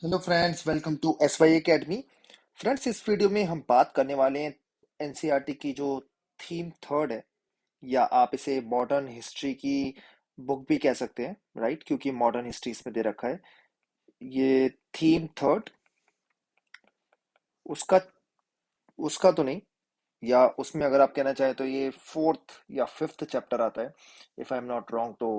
Hello friends, welcome to S Y academy. Friends, इस video में हम बात करने वाले हैं एनसीईआरटी की जो थीम थर्ड है, या आप इसे मॉडर्न हिस्ट्री की बुक भी कह सकते हैं, राइट? क्योंकि मॉडर्न हिस्ट्री इसमें दे रखा है। ये थीम थर्ड, उसका उसका तो नहीं, या उसमें अगर आप कहना चाहें तो ये फोर्थ या फिफ्थ चैप्टर आता है, if I am not wrong. तो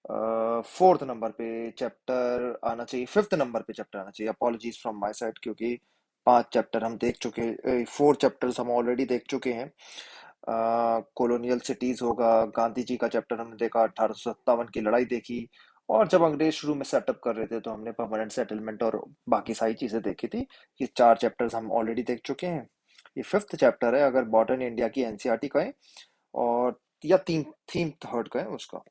फोर्थ नंबर पे चैप्टर आना चाहिए, फिफ्थ नंबर पे चैप्टर आना चाहिए। अपॉलॉजीज फ्रॉम माय साइड, क्योंकि 5 चैप्टर हम देख चुके, 4 चैप्टर्स हम ऑलरेडी देख चुके हैं। कॉलोनियल सिटीज होगा, गांधी जी का चैप्टर हमने देखा, 1857 की लड़ाई देखी। और जब अंग्रेज शुरू में सेटअप कर रहे थे तो हमने परमानेंट सेटलमेंट और बाकी सारी चीजें देखी थी। ये 4 चैप्टर्स हम ऑलरेडी देख चुके हैं। ये फिफ्थ चैप्टर है अगर मॉडर्न इंडिया की एनसीईआरटी का है, और या थीम थीम थर्ड का है उसका।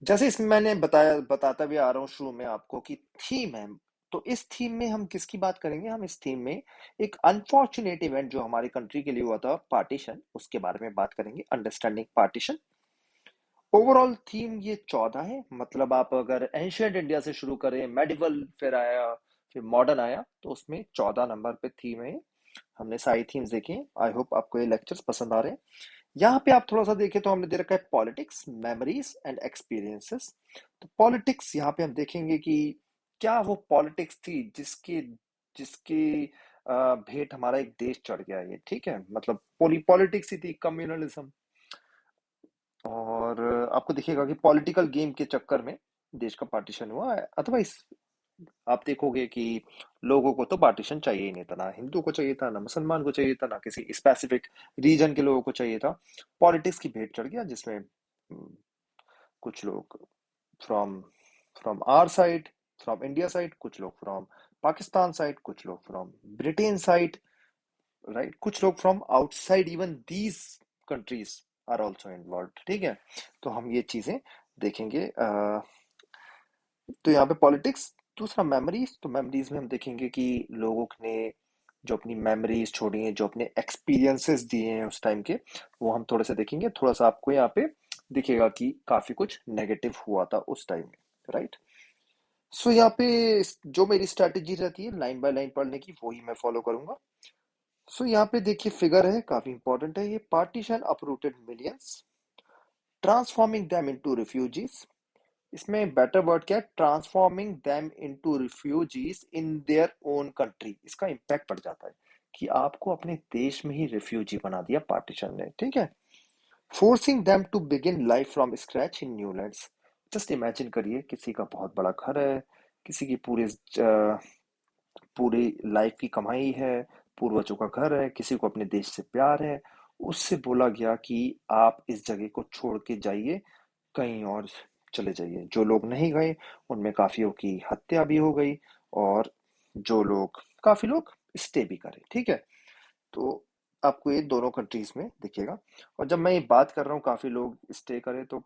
जैसे इसमें मैंने बताता भी आ रहा हूँ शुरू में आपको कि थीम है। तो इस थीम में हम किसकी बात करेंगे? हम इस थीम में एक अनफॉर्चुनेट इवेंट जो हमारी कंट्री के लिए हुआ था, पार्टीशन, उसके बारे में बात करेंगे, अंडरस्टैंडिंग पार्टीशन। ओवरऑल थीम ये 14 है। मतलब आप अगर एंशियंट इंडिया से शुरू करें, मेडिवल फिर आया, फिर मॉडर्न आया, तो उसमें 14 नंबर पे थीम है। हमने सारी थीम्स देखी हैं। आई होप आपको ये लेक्चर्स पसंद आ रहे हैं। यहाँ पे आप थोड़ा सा देखें तो हमने दे रखा है पॉलिटिक्स, मेमोरीज एंड एक्सपीरियंसेस। तो पॉलिटिक्स यहाँ पे हम देखेंगे कि क्या वो पॉलिटिक्स थी जिसके जिसके भेंट हमारा एक देश चढ़ गया। ये ठीक है, मतलब पॉलिटिक्स ही थी, कम्युनलिज्म। और आपको दिखेगा कि पॉलिटिकल गेम के चक्कर में देश का पार्टीशन हुआ है। अदरवाइज आप देखोगे कि लोगों को तो पार्टीशन चाहिए ही नहीं था, ना हिंदू को चाहिए था, ना मुसलमान को चाहिए था, ना किसी स्पेसिफिक रीजन के लोगों को चाहिए था। पॉलिटिक्स की भेंट चढ़ गया जिसमें कुछ लोग from from our side, from India side, कुछ लोग फ्रॉम पाकिस्तान साइड, कुछ लोग फ्रॉम ब्रिटेन साइड, राइट, कुछ लोग from outside, even these countries are also involve. ठीक है, तो हम ये चीजें देखेंगे। तो यहाँ पे पॉलिटिक्स। दूसरा मेमोरीज। तो मेमोरीज में हम देखेंगे कि लोगों ने जो अपनी मेमोरीज छोड़ी हैं, जो अपने एक्सपीरियंसेस दिए हैं उस टाइम के, वो हम थोड़ा सा देखेंगे। थोड़ा सा आपको यहाँ पे दिखेगा कि काफी कुछ नेगेटिव हुआ था उस टाइम में, राइट? सो यहाँ पे जो मेरी स्ट्रैटेजी रहती है लाइन बाय लाइन पढ़ने की, वही मैं फॉलो करूंगा। सो यहाँ पे देखिए फिगर है, काफी इंपॉर्टेंट है ये। Partition uprooted millions, transforming them into refugees. इसमें बेटर वर्ड क्या है? Transforming them into refugees in their own country. इसका इम्पैक्ट पड़ जाता है कि आपको अपने देश में ही रिफ्यूजी बना दिया पार्टीशन ने। ठीक है, forcing them to begin life from scratch in new lands. Just imagine करिए, किसी का बहुत बड़ा घर है, किसी की पूरी लाइफ की कमाई है, पूर्वजों का घर है, किसी को अपने देश से प्यार है, उससे बोला गया कि आप इस जगह को छोड़ के जाइए, कहीं और चले जाइए। जो लोग नहीं गए उनमें काफियों की हत्या भी हो गई, और जो लोग काफी लोग स्टे भी करे। ठीक है, तो आपको ये दोनों कंट्रीज में दिखेगा। और जब मैं ये बात कर रहा हूँ काफी लोग स्टे करे, तो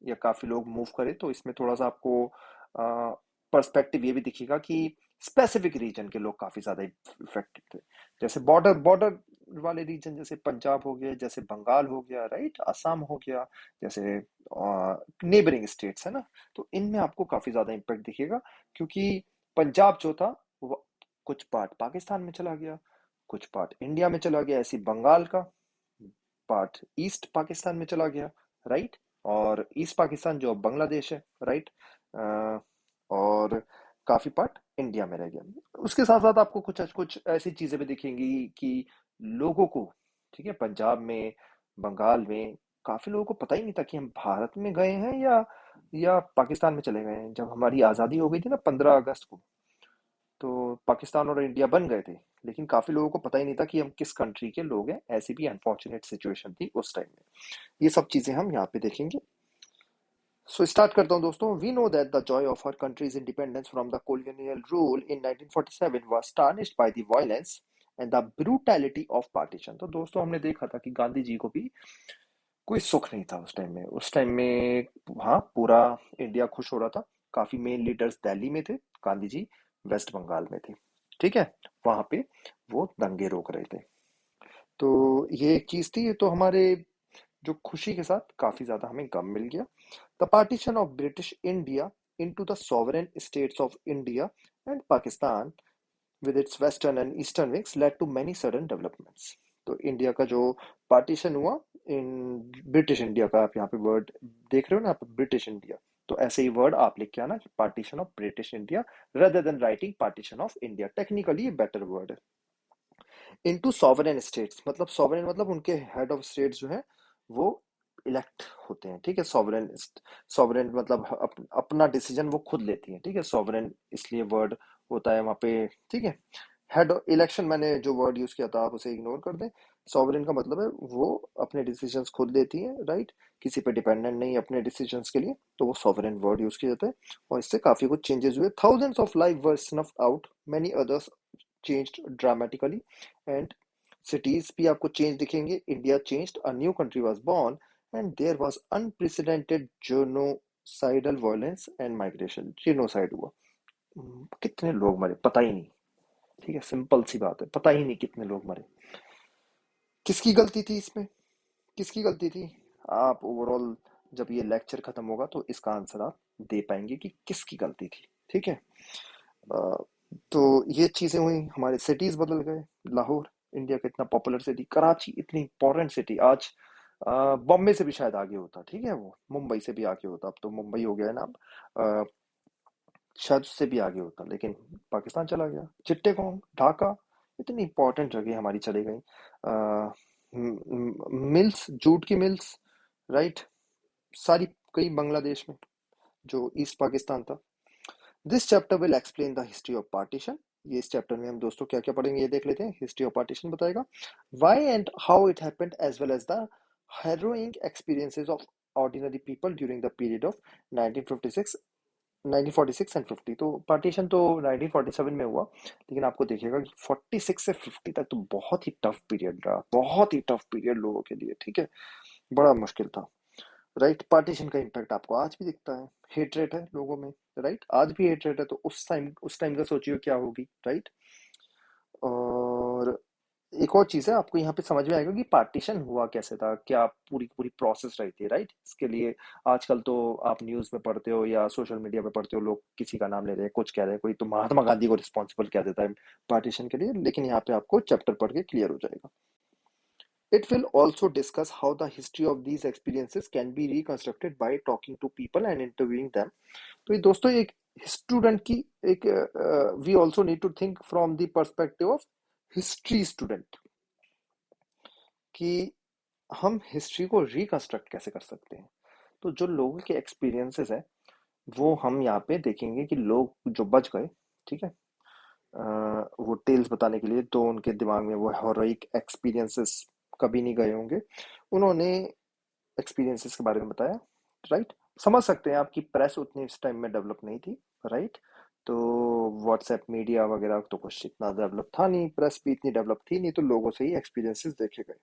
या काफी लोग मूव करे, तो इसमें थोड़ा सा आपको पर्सपेक्टिव ये भी दिखेगा कि स्पेसिफिक रीजन के लोग काफी ज्यादा इफेक्टेड थे। जैसे बॉर्डर बॉर्डर वाले रीजन, जैसे पंजाब हो गया, जैसे बंगाल हो गया, राइट, असम हो गया, जैसे नेबरिंग स्टेट्स है ना। तो इनमें आपको काफी ज्यादा इम्पैक्ट दिखेगा, क्योंकि पंजाब जो था वो कुछ पार्ट पाकिस्तान में चला गया, कुछ पार्ट इंडिया में चला गया। ऐसी बंगाल का पार्ट ईस्ट पाकिस्तान में चला गया, राइट। और ईस्ट पाकिस्तान जो अब बांग्लादेश है, राइट। और काफी पार्ट इंडिया में रह गया। उसके साथ साथ आपको कुछ कुछ ऐसी चीजें भी दिखेंगी कि लोगों को, ठीक है, पंजाब में, बंगाल में, काफी लोगों को पता ही नहीं था कि हम भारत में गए हैं या पाकिस्तान में चले गए हैं। जब हमारी आजादी हो गई थी ना 15 अगस्त को, तो पाकिस्तान और इंडिया बन गए थे, लेकिन काफी लोगों को पता ही नहीं था कि हम किस कंट्री के लोग हैं। ऐसी भी अनफॉर्चुनेट सिचुएशन थी उस टाइम में। ये सब चीजें हम यहाँ पे देखेंगे। सो स्टार्ट करता हूँ दोस्तों। We know that the joy of our country's independence from the colonial rule in 1947 was tarnished by the violence and the brutality of partition। तो दोस्तों हमने देखा था कि गांधी जी को भी कोई सुख नहीं था उस टाइम में। उस टाइम में हाँ, पूरा इंडिया खुश हो रहा था। काफी मेन लीडर्स दिल्ली में थे, गांधी जी वेस्ट बंगाल में थे। ठीक है, वहां पे वो दंगे रोक रहे थे। तो ये एक चीज थी। तो हमारे जो खुशी के साथ काफी ज्यादा हमें गम मिल गया। The partition of British India into the sovereign states of India and Pakistan with its western and eastern wings led to many sudden developments. तो इंडिया का जो पार्टीशन हुआ इन ब्रिटिश इंडिया का, आप यहाँ पे वर्ड देख रहे हो ना, आप ब्रिटिश इंडिया, तो ऐसे ही वर्ड आप लिख के आना कि partition of British India rather than writing partition of India. Technically ये बेटर वर्ड है. इनटू सॉवरेन स्टेट्स, मतलब सॉवरेन मतलब उनके हेड ऑफ स्टेट्स जो है वो इलेक्ट होते हैं. ठीक है, सॉवरेन. सॉवरेन मतलब अपना डिसीजन वो खुद लेती हैं. ठीक है, सॉवरेन इसलिए वर्ड होता है वहां पे. ठीक है, हेड इलेक्शन मैंने जो वर्ड यूज किया था आप उसे इग्नोर कर दें. सॉवरेन का मतलब है वो अपने डिसीजंस खुद लेती है, राइट, किसी पे डिपेंडेंट नहीं अपने डिसीजंस के लिए, तो वो सॉवरेन वर्ड यूज किया जाता है. और इससे काफी कुछ चेंजेस हुए. Thousands of life were स्नफ्ड out, many others changed dramatically, and cities भी आपको change दिखेंगे. India changed, a new country was born, and there was unprecedented genocidal violence and migration. genocide हुआ. कितने लोग मरे पता ही नहीं. ठीक है, सिंपल सी बात है, पता ही नहीं कितने लोग मरे. किसकी गलती थी इसमें? किसकी गलती थी? आप ओवरऑल जब ये लेक्चर खत्म होगा तो इसका आंसर आप दे पाएंगे कि किसकी गलती थी. ठीक है. अ, तो ये चीजें हुई. हमारे सिटीज बदल गए. लाहौर इंडिया का इतना पॉपुलर सिटी, कराची इतनी इंपॉर्टेंट सिटी, आज बॉम्बे से भी शायद आगे होता. ठीक है, वो मुंबई से भी आगे होता. अब तो मुंबई हो गया है ना. अ, शायद उससे भी आगे होता, लेकिन पाकिस्तान चला गया. चिट्टेगोंग, ढाका, इतनी इंपॉर्टेंट जगह हमारी चली गई. मिल्स, जूट की मिल्स, राइट, सारी कई बांग्लादेश में, जो ईस्ट पाकिस्तान था. This chapter will explain the history of partition. ये इस चैप्टर में हम दोस्तों क्या क्या पढ़ेंगे ये देख लेते हैं. हिस्ट्री ऑफ पार्टीशन बताएगा, why and how it happened, as well as the harrowing experiences of ordinary people during the period of 1956 1946 and 50. तो पार्टीशन तो 1947 में हुआ, लेकिन आपको देखिएगा कि 46 से 50 तक तो बहुत ही टफ पीरियड रहा. बहुत ही टफ पीरियड लोगों के लिए. ठीक है, बड़ा मुश्किल था. राइट, पार्टीशन का इम्पैक्ट आपको आज भी दिखता है. हेट रेट है लोगों में, राइट, आज भी हेट रेट है. तो उस टाइम का सोचिए क्या होगी, राइट. और एक और चीज है, आपको यहाँ पे समझ में आएगा कि पार्टीशन हुआ कैसे था, क्या पूरी पूरी प्रोसेस रही थी, राइट. इसके लिए आजकल तो आप न्यूज में पढ़ते हो या सोशल मीडिया पे पढ़ते हो, लोग किसी का नाम ले रहे हैं, कुछ कह रहे हैं, कोई तो महात्मा गांधी को रिस्पॉन्सिबल कह देता है पार्टीशन के लिए, लेकिन यहाँ पे आपको चैप्टर पढ़ के क्लियर हो जाएगा. It will also discuss how the history of these experiences can be reconstructed by talking to people and interviewing them. तो ये दोस्तों एक स्टूडेंट की एक we also need to think from the perspective of history student कि हम history को reconstruct कैसे कर सकते हैं. तो जो लोगों के एक्सपीरियंसेस है वो हम यहाँ पे देखेंगे कि लोग जो बच गए, ठीक है, वो टेल्स बताने के लिए, तो उनके दिमाग में वो हेरोइक एक्सपीरियंसेस कभी नहीं गए होंगे, उन्होंने एक्सपीरियंसेस के बारे में बताया, राइट. समझ सकते हैं आपकी प्रेस उतनी इस टाइम में डेवलप नहीं थी, राइट. तो व्हाट्सएप मीडिया वगैरह तो कुछ इतना डेवलप था नहीं, प्रेस भी इतनी डेवलप थी नहीं, तो लोगों से ही एक्सपीरियंसेस देखे गए.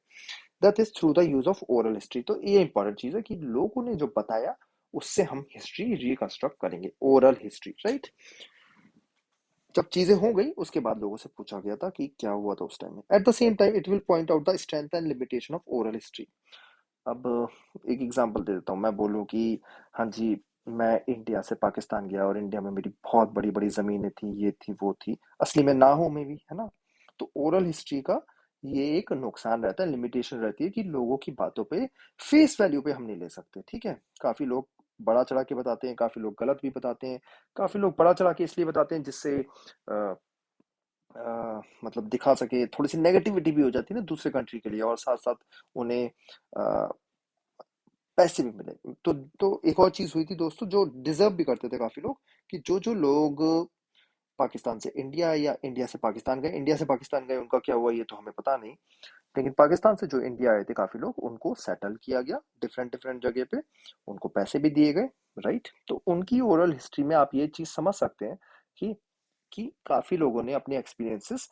That is through the use of oral history. तो ये इंपॉर्टेंट चीज है कि लोगों ने जो बताया उससे हम हिस्ट्री रिकंस्ट्रक्ट करेंगे, ओरल हिस्ट्री, राइट. जब चीजें हो गई उसके बाद लोगों से पूछा गया था कि क्या हुआ था उस टाइम में. At the same time it will point out the strength and limitation of oral history. अब एक एग्जांपल दे देता हूँ. मैं बोलूँ कि हाँ जी, मैं इंडिया से पाकिस्तान गया और इंडिया में मेरी बहुत बड़ी बड़ी जमीनें थी, ये थी वो थी, असली में ना हो में भी, है ना. तो ओरल हिस्ट्री का ये एक नुकसान रहता है, लिमिटेशन रहती है कि लोगों की बातों पे फेस वैल्यू पे हम नहीं ले सकते. ठीक है, काफी लोग बड़ा चढ़ा के बताते हैं, काफी लोग गलत भी बताते हैं. काफी लोग बड़ा चढ़ा के इसलिए बताते हैं जिससे मतलब दिखा सके, थोड़ी सी नेगेटिविटी भी हो जाती है ना दूसरे कंट्री के लिए, और साथ साथ उन्हें अ, पैसे भी मिले. तो एक और चीज हुई थी दोस्तों, जो डिजर्व भी करते थे काफी लोग, कि जो जो लोग पाकिस्तान से इंडिया या इंडिया से पाकिस्तान गए, इंडिया से पाकिस्तान गए, उनका क्या हुआ ये तो हमें पता नहीं, लेकिन पाकिस्तान से जो इंडिया आए थे काफी लोग, उनको सेटल किया गया डिफरेंट डिफरेंट जगह पे, उनको पैसे भी दिए गए, राइट. तो उनकी ओरल हिस्ट्री में आप ये चीज समझ सकते हैं कि काफी लोगों ने अपने एक्सपीरियंसेस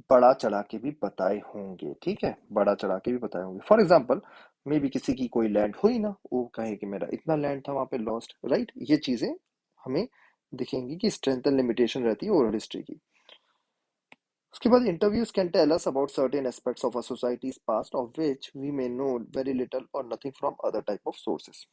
बड़ा चढ़ा के भी बताए होंगे. ठीक है, बड़ा चढ़ा के भी बताए होंगे. फॉर एग्जाम्पल, मे बी किसी की कोई लैंड हुई ना, वो कहे कि मेरा इतना लैंड था वहां पे लॉस्ट, राइट. ये चीजें हमें दिखेंगी कि स्ट्रेंथ एंड लिमिटेशन रहती है ओरल हिस्ट्री की. उसके बाद interviews can tell us about certain aspects of a society's past of which we may know very little or nothing from other type of sources.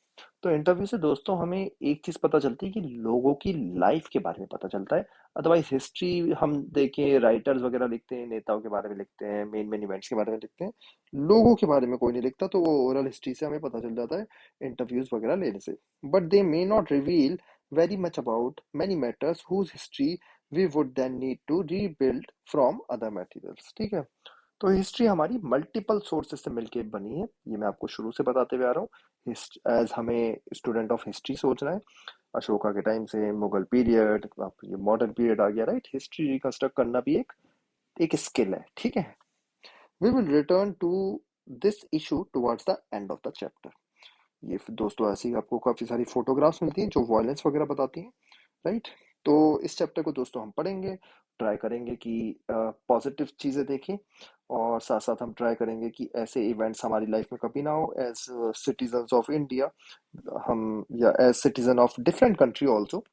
तो इंटरव्यू से दोस्तों हमें एक चीज पता चलती है कि लोगों की लाइफ के बारे में पता चलता है। अदरवाइज हिस्ट्री हम देखें, राइटर्स वगैरह लिखते हैं, नेताओं के बारे में लिखते हैं, मेन मेन इवेंट्स के बारे में लिखते हैं, लोगों के बारे में कोई नहीं लिखता, तो वो ओरल हिस्ट्री से हमें पता चल जाता है इंटरव्यूज वगैरह लेने से। But they may not reveal very much about many matters whose history we would then need to rebuild from other materials। ठीक है, तो हिस्ट्री हमारी मल्टीपल सोर्सेस से मिलके बनी है, ये मैं आपको शुरू से बताते हुए आ रहा हूँ। एज हमें स्टूडेंट ऑफ हिस्ट्री सोचना है, अशोका के टाइम से मुगल पीरियड, अब ये मॉडर्न पीरियड आ गया, राइट? हिस्ट्री रिकंस्ट्रक्ट करना भी एक स्किल है, ठीक है। We will return to this issue towards the end of the chapter. ये दोस्तों ऐसे ही आपको काफी सारी फोटोग्राफ्स मिलती हैं जो वायलेंस वगैरह बताती हैं, राइट? तो इस चैप्टर को दोस्तों हम पढ़ेंगे, ट्राई करेंगे कि पॉजिटिव चीजें देखें, और साथ साथ हम ट्राई करेंगे कि ऐसे इवेंट्स हमारी लाइफ में कभी ना हो एज सिटीजन्स ऑफ इंडिया, हम, या as citizen of different country also.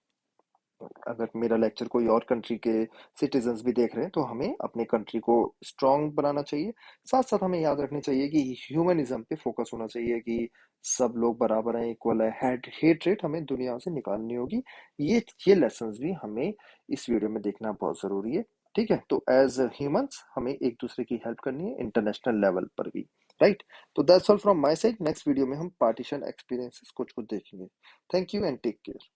अगर मेरा लेक्चर कोई और कंट्री के सिटीजन्स भी देख रहे हैं तो हमें अपने कंट्री को स्ट्रांग बनाना चाहिए। साथ साथ हमें याद रखनी चाहिए कि ह्यूमनिज्म पे फोकस होना चाहिए, कि सब लोग बराबर हैं, इक्वल है, हेट रेट हमें दुनिया से निकालनी होगी। ये लेसन्स भी हमें इस वीडियो में देखना बहुत जरूरी है, ठीक है। तो एज ह्यूमंस हमें एक दूसरे की हेल्प करनी है इंटरनेशनल लेवल पर भी, राइट? तो that's all from my side. Next video में हम पार्टीशन एक्सपीरियंसेस कुछ कुछ देखेंगे। Thank you and take care.